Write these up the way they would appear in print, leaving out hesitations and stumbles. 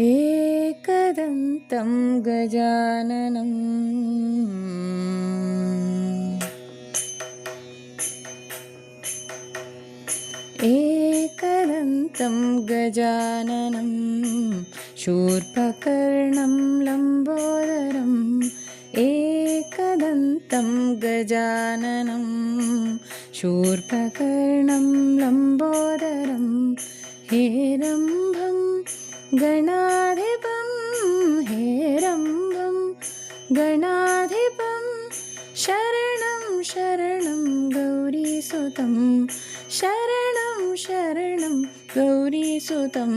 एकदन्तं गजाननम् एकदन्तं गजाननं शूर्पकर्णं लम्बोदरम् एकदन्तं गजाननं शूर्पकर्णं लम्बोदरं हेरम्भं गणाधिपं हेरम्भं गणाधिपं शरणं शरणं गौरीसुतं शरणं शरणं गौरीसुतं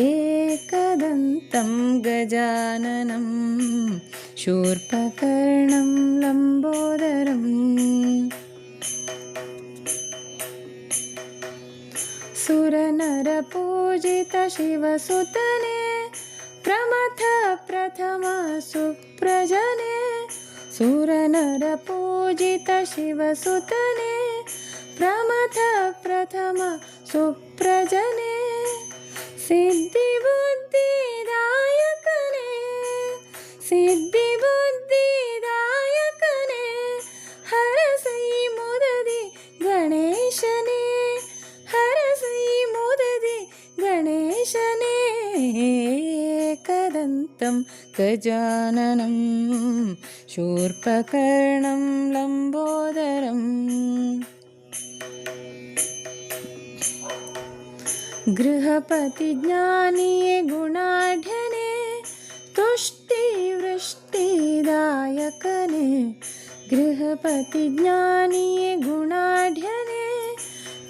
एकदन्तं गजाननं शूर्पकर्णं लम्बोदरम् सुरनरपूजित शिवसुतने प्रमथ प्रथम सुप्रजने सुरनरपूजित शिवसुतने प्रमथ प्रथम सुप्रजने सिद्धिबुद्धिदायकने सिद्धिबुद्धिदायकने हरसै मुददि गणेशने हरसै मुददि गणेशने एकदन्तं गजाननं शूर्पकर्णं लम्बोदरम् गृहपतिज्ञानिये गुणाढ्यने तुष्टिवृष्टिदायकने गृहपतिज्ञानिये गुणाढ्यने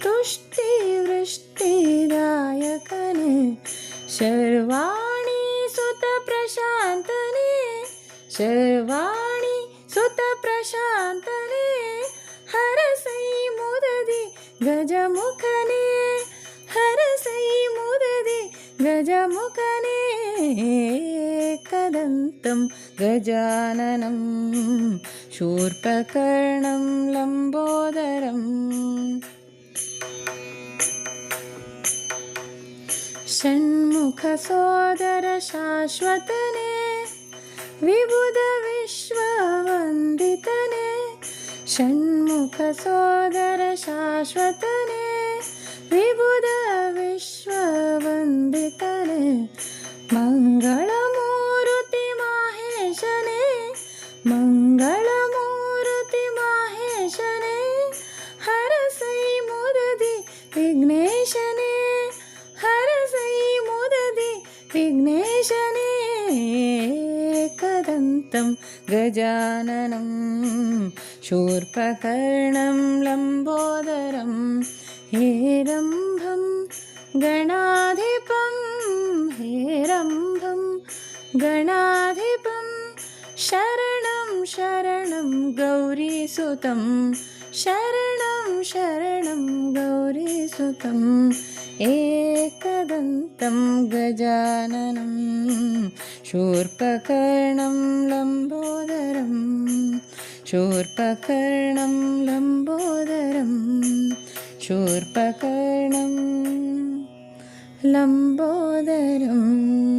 तुष्टिवृष्टिदायकने शर्वाणि सुतप्रशान्तने शर्वाणि सुतप्रशान्तने हरसै मुददि गजमुखने हरसै मुददि गजमुखने एकदन्तं गजाननं शूर्पकर्णं लम्बोदरम् षण्मुखसोदर शाश्वतने विबुधविश्ववन्दितने षण्मुखसोदर शाश्वतने विबुधविश्ववन्दितने मङ्गलमूर्ति माहेशने मङ्गलमूर्ति माहेशने हरसै मुददि विघ्नेशने हरसै मुददि विघ्नेशने एकदन्तं गजाननं शूर्पकर्णं लम्बोदरं हेरम्भं गणाधिपं हेरम्भं गणाधिपं शरणं शरणं गौरीसुतं शरणं शरणं गौरीसुतं एकदन्तं गजाननं शूर्पकर्णं लम्बोदरं शूर्पकर्णं लम्बोदरं शूर्पकर्णं लम्बोदरम्।